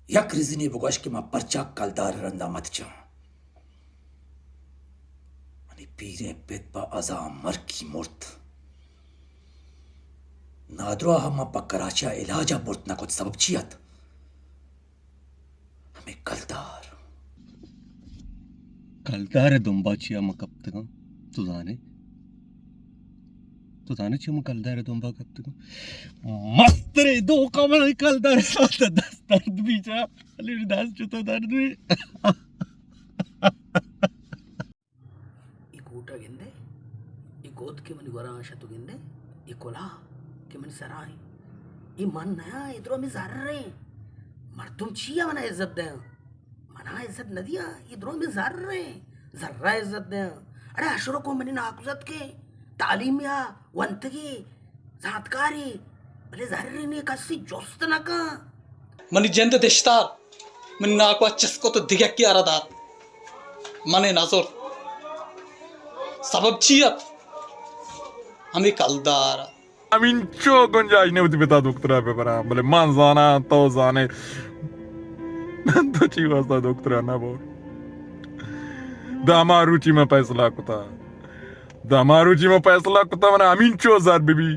यक रिजनी बुगश के मा परचा कलदार रंदा मत चा मनी पीरे पेतपा अजा मर की मूर्त नादरो हम पकराचा इलाजा बुर्त ना कुछ सबब चियत हमें कलदार कलदार दुंबाची ama kaptıgan tuzane çiğ kaldare dumba kaptıgan mastre do kamal kaldare sata dastar bicha alir das chuto dardu ಈ ಕೂಟಗೆಂದೆ ಈ ಗೋದ್ಕೆ ಮನಿ ವರಾಶತುಗೆಂದೆ ಈ ಕೊಲಾ के मन सराय ये मन नया इधरों में ज़र्रे मर्दुम छिया मना इज्जत दे मना इज्जत न दिया इधरों में ज़र्रा इज्जत दे अरे अशरों को मनी नाकुजत के तालीम या वंतगी जातकारी भले ज़र्रे ने कसी जोस्त न का मनी जंद देशतार मन नाकवा चस्को तो दिग्या की आरादात मने नाजोर सबब छियत हमें कलदार Amincio gonjai ne utipeta doktora pe para bole manzana to zane तो ठीक वास्ता doktora ना बोल दामारुचि में फैसला कुता मैंने amincio zar बीबी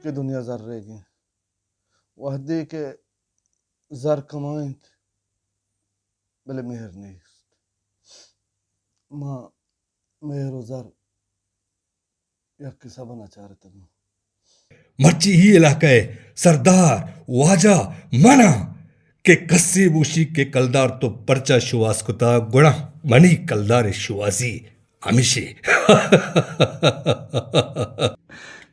के दुनिया जर रहेगी वहदे के जर कमाएंत बले मेहर नहीं माँ मेहर जर या किसा बना चाह रहे थे मर्ची ही इलाका है सरदार वाजा मना के कस्सी बूशी के कलदार तो परचा शुवास कुता गुणा मनी कलदार शुवासी हमेशे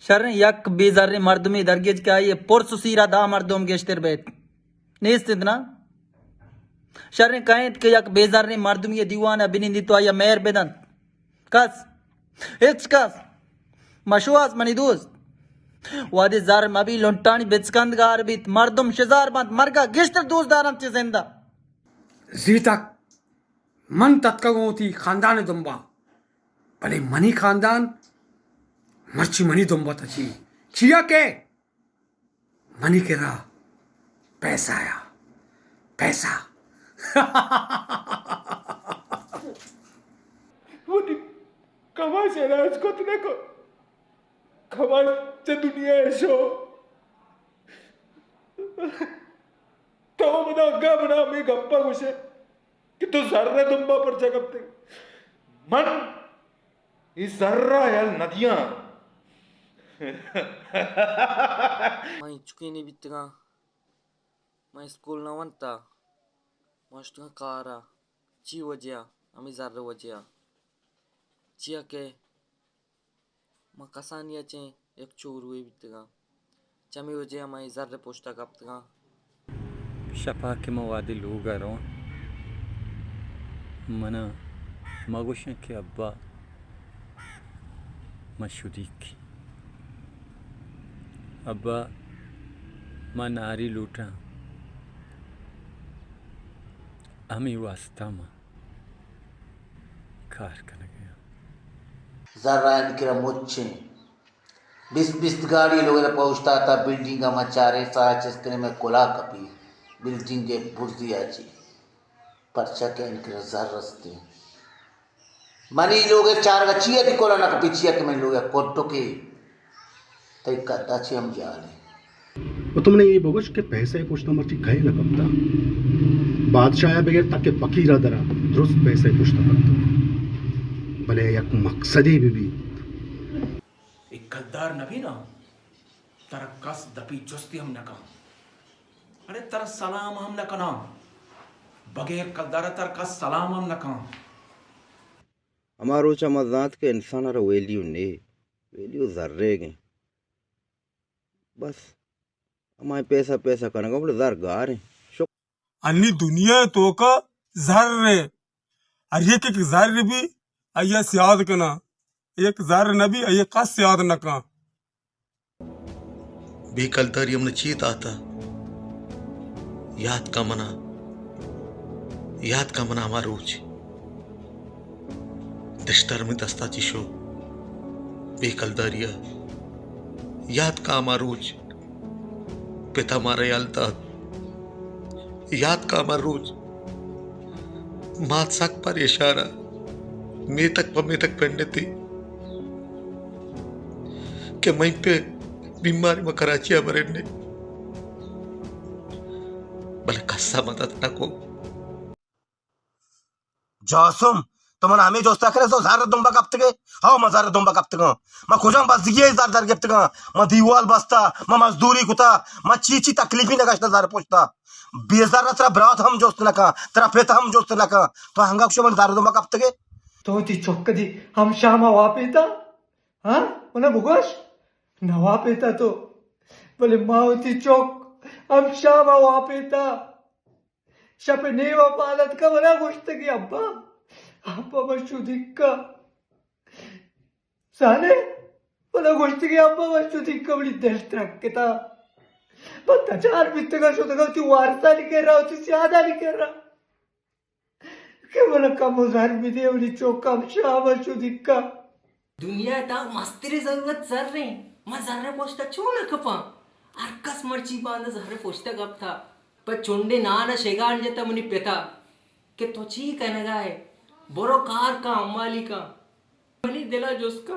शरण यक बेजारे मर्दमी दरगेज के आइए पुरसुसीरा दा मर्दोम गेश्तर बैत नेस्तिद ना शरण कायत के यक बेजारे मर्दमी ये दीवाना बिनिंदी तो आया मेहर बेदन कस हिच कस मशुआस मनी दोस्त वादे जार मबी लोंटानी बेचकंद गार बीत मर्दम शजार बंद मरगा गेश्तर दोस्त दारम चे जिंदा जीतक मन तत्कगोती खानदान दुम्बा भले मनी खानदान मर्ची मनी दुम्बा तची चिया के मनी के रा पैसा आया पैसा वो कमा से राज को तने को कमा से दुनिया है शो तो बना गा बना मी गप्पा कुछे कि तू जर्रा दुम्बा पर जगपते मन इस जर्रा यार नदियां मैं चुकी नहीं बितगा मैं स्कूल ना वंता मस्टगा कारा ची वजया अमी जार वजया चिया के मैं कसानिया चे एक चोर हुए बितगा चमी वजया मैं जार पोस्टा कपतगा शपा के मवादी लोग आ रहा मना मगोश के अब्बा मशुदीक अब्बा मां नारी लूटा हमें वास्ता मां कार कर गया ज़र्रा इनके मुच्छे बिस गाड़ी लोग पहुँचता था बिल्डिंग का मचारे सारा चस्कने में कोला कपी बिल्डिंग के बुर्जी आची परचा के इनके ज़र रस्ते मनी लोग चार गचिया थी कोला ना कपीचिया के में लोग कोटो के तय कदा ची हम जाने वो तुमने ये बोगश के पैसे पूछना मर्ची गए न कपता बादशाह बगैर ताकि फकीरा दरा दुरुस्त पैसे पूछता करता भले एक मकसदी भी एक गद्दार नबी ना तारा कस दपी जुस्ती हम न कहा अरे तारा सलाम हम न कना बगैर कद्दार तार कस सलाम हम न कहा हमारो चमजात के इंसान रा वैल्यू जर्रे गए बस हमारे पैसा करने का बोले जर गार है अन्नी दुनिया तो का जर्रे और ये के जर्रे भी अय्या सियाद कना एक जर नबी अय्या का सियाद न का बेकलदार यमन चीत आता याद का मना हमारा रोज दश्तर में दस्ता चिशो बेकलदारिया याद का हमारा रोज पिता मारे यालता याद का अमर रोज मात साक पर इशारा मे तक पेंडे थी कि मैं पे बीमारी में कराची बरेने भले कस्सा मदद न को जासम तो मन आम्ही जोस्ता करे तो झार दुंबा कापते हाव म झार दुंबा कापते म खुजाम बस दिए झार झार कापते म दीवाल बसता म मजदूरी कुता म चीची तकलीफी नगाशना झार पोछता बेजार रत्रा ब्रात हम जोस्त नका तेरा पेत हम जोस्त नका तो हंगा कुछ मन झार दुंबा कापते तो ती चोक्कदी हम शामा वापेता हाँ उन्हें भुगोश न वापेता तो बोले मावती चौक हम शामा वापेता शपे नेवा पालत का बना गोश्त की अब्बा अब्बा बच्चू दिक्का साले बना गोश्त की अब्बा बच्चू दिक्का बड़ी दर्द रखता बत्ता चार बित्ते का शोध ती वारसा नहीं कर रहा होती ज्यादा नहीं कर रहा के बना कमोजार भी दे बड़ी चौक हम शामा बच्चू दिक्का दुनिया ता मस्तीरी जरूरत जर रे मैं जर्रे पोस्टा चोना कपा अर्कस मर्ची बांध जर्रे पोस्टा गप था पर चोंडे नाना शेगान जता मुनी पेता के तो ची कनगा है बोरो कार का अम्माली का मनी दिला जोसका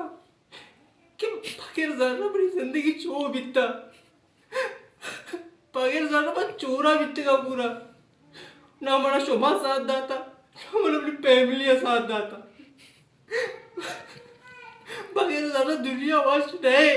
कि पगेर जर्रा बड़ी जिंदगी चो बिता पगेर जर्रा पर चोरा बिते का पूरा ना हमारा शोभा साथ दाता हमारा अपनी फैमिली साथ दाता पगेर जर्रा दुनिया वाश नहीं